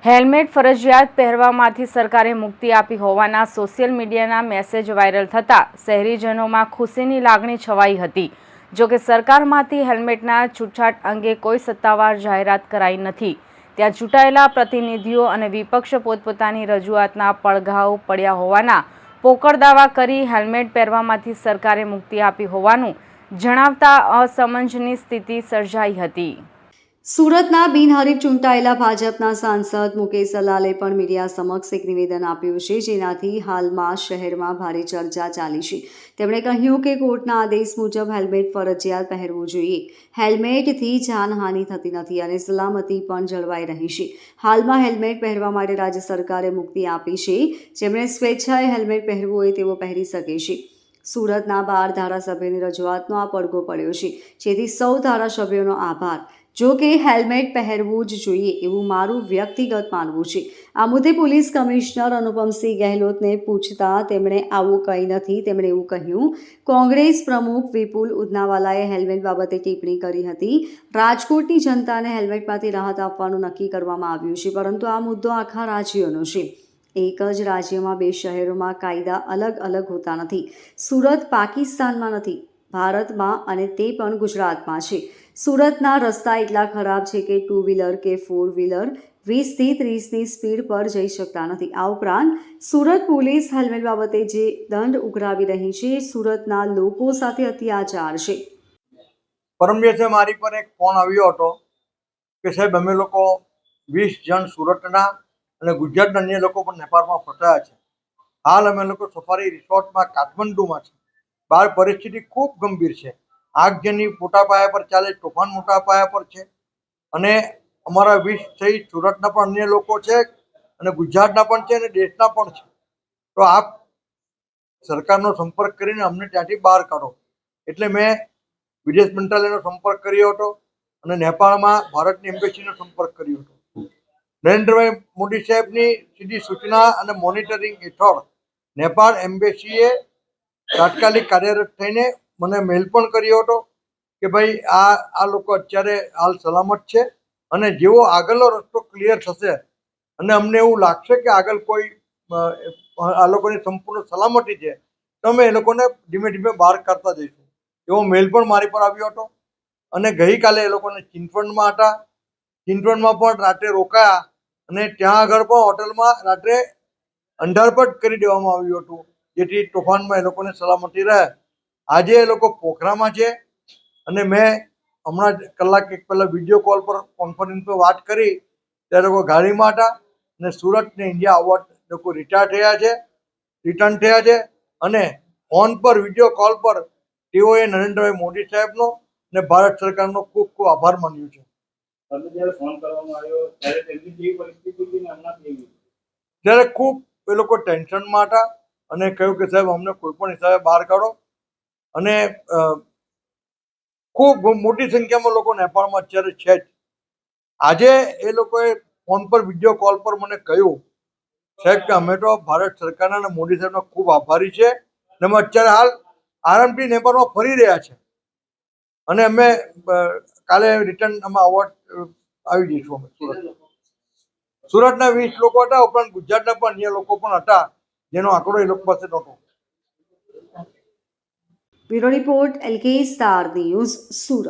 Helmet ફરજિયાત પહેરવામાંથી સરકારે મુક્તિ આપી હોવાના સોશિયલ મીડિયાના મેસેજ વાયરલ થતાં શહેરીજનોમાં ખુશીની લાગણી છવાઈ હતી। જોકે સરકારમાંથી હેલ્મેટના છૂટછાટ અંગે કોઈ સત્તાવાર જાહેરાત કરાઈ નથી। ત્યાં ચૂંટાયેલા પ્રતિનિધિઓ અને વિપક્ષ પોતપોતાની રજૂઆતના પડઘાઓ પડ્યા હોવાના પોકળ દાવા કરી હેલ્મેટ પહેરવામાંથી સરકારે મુક્તિ આપી હોવાનું જણાવતા અસમંજસની સ્થિતિ સર્જાઈ હતી। સુરતના બિનહરીફ ચૂંટાયેલા ભાજપના સાંસદ મુકેશ દલાલે પણ મીડિયા સમક્ષ એક નિવેદન આપ્યું છે, જેનાથી હાલમાં શહેરમાં ભારે ચર્ચા ચાલી છે। તેમણે કહ્યું કે કોર્ટના આદેશ મુજબ હેલ્મેટ ફરજિયાત પહેરવું જોઈએ। હેલ્મેટથી જાનહાનિ થતી નથી અને સલામતી પણ જળવાઈ રહી છે। હાલમાં હેલ્મેટ પહેરવા માટે રાજ્ય સરકારે મુક્તિ આપી છે। જેમણે સ્વેચ્છાએ હેલ્મેટ પહેરવું હોય તેઓ પહેરી શકે છે। સુરતના 12 ધારાસભ્યોની રજૂઆતનો આ પડઘો પડ્યો છે, જેથી સૌ ધારાસભ્યોનો આભાર। જો કે હેલ્મેટ પહેરવું જ જોઈએ એવું મારું વ્યક્તિગત માનવું છે। આ મુદ્દે પોલીસ કમિશનર અનુપમસિંહ ગહેલોતને પૂછતા તેમણે આવું કંઈ નથી। તેમણે એવું કહ્યું, કોંગ્રેસ પ્રમુખ વિપુલ ઉદનાવાલાએ હેલ્મેટ બાબતે ટિપ્પણી કરી હતી। રાજકોટની જનતાને હેલ્મેટમાંથી રાહત આપવાનું નક્કી કરવામાં આવ્યું છે, પરંતુ આ મુદ્દો આખા રાજ્યનો છે। એક જ રાજ્યમાં બે શહેરોમાં કાયદા અલગ અલગ હોતા નથી। સુરત પાકિસ્તાનમાં નથી, ભારતમાં, અને તે પણ ગુજરાતમાં છે। સુરતના રસ્તા એટલા ખરાબ છે કે 2 વ્હીલર કે 4 વ્હીલર 20થી 30ની સ્પીડ પર જઈ શકતા નથી। આ ઉપરાંત સુરત પોલીસ હેલ્મેટ બાબતે જે દંડ ઉઘરાવી રહી છે, સુરતના લોકો સાથે અત્યાચાર છે। પરમ દિવસે મારી પર એક ફોન આવ્યો હતો કે સાહેબ અમે લોકો 20 જણ સુરતના અને ગુજરાતના અન્ય લોકો પણ નેપાળમાં ફસાયા છે। હાલ અમે લોકો સફારી રિસોર્ટમાં કાઠમંડુમાં છે। બહાર પરિસ્થિતિ ખૂબ ગંભીર છે। આગજની મોટા પાયા પર ચાલે, તોફાન મોટા પાયા પર છે અને અમારા 20 સહિત સુરતના પણ અન્ય લોકો છે અને ગુજરાતના પણ છે અને દેશના પણ છે। તો આપ સરકારનો સંપર્ક કરીને અમને ત્યાંથી બહાર કાઢો। એટલે મેં વિદેશ મંત્રાલયનો સંપર્ક કર્યો હતો અને નેપાળમાં ભારતની એમ્બેસીનો સંપર્ક કર્યો હતો। નરેન્દ્રભાઈ મોદી સાહેબની સીધી સૂચના અને મોનિટરિંગ હેઠળ નેપાળ એમ્બેસીએ તાત્કાલિક કાર્યરત થઈને મને મેલ પણ કર્યો હતો કે ભાઈ આ લોકો અત્યારે હાલ સલામત છે અને જેવો આગળનો રસ્તો ક્લિયર થશે અને અમને એવું લાગશે કે આગળ કોઈ આ લોકોની સંપૂર્ણ સલામતી છે તો અમે એ લોકોને ધીમે ધીમે બહાર કાઢતા જઈશું। એવો મેલ પણ મારી પર આવ્યો હતો અને ગઈકાલે એ લોકોને ચિંતવનમાં હતા। ચિંતવનમાં પણ રાત્રે રોકાયા અને ત્યાં આગળ પણ હોટલમાં રાત્રે અંધારપટ કરી દેવામાં આવ્યું હતું, જેથી તોફાનમાં એ લોકોને સલામતી રહે। આજે એ લોકો પોખરામાં છે અને મેં હમણાં જ કલાક એક પહેલાં વિડીયો કોલ પર કોન્ફરન્સ પર વાત કરી ત્યારે લોકો ગાડીમાં હતા અને સુરતને ઇન્ડિયા અવોર્ડ લોકો રિટર્ન થયા છે અને ફોન પર વિડીયો કોલ પર તેઓએ નરેન્દ્રભાઈ મોદી સાહેબનો અને ભારત સરકારનો ખૂબ ખૂબ આભાર માન્યો છે। જ્યારે ફોન કરવામાં આવ્યો ત્યારે તેમની કેવી પરિસ્થિતિ હતી ને હમણાં કેવી? ત્યારે ખૂબ એ લોકો ટેન્શનમાં હતા અને કહ્યું કે સાહેબ અમને કોઈ પણ હિસાબે બહાર કાઢો અને ખૂબ મોટી સંખ્યામાં લોકો નેપાળમાં અત્યારે છે જ। આજે એ લોકોએ ફોન પર વિડીયો કોલ પર મને કહ્યું સાહેબ કે અમે તો ભારત સરકારના અને મોદી સાહેબના ખૂબ આભારી છે અને અમે અત્યારે હાલ આરામથી નેપાળમાં ફરી રહ્યા છે અને અમે કાલે રિટર્ન અમે અવોર્ડ આવી જઈશું। અમે સુરતના 20 લોકો હતા, ઉપરાંત ગુજરાતના પણ અન્ય લોકો પણ હતા જેનો આંકડો એ લોકો પાસે નહોતો। Bureau report LK star news, Surat.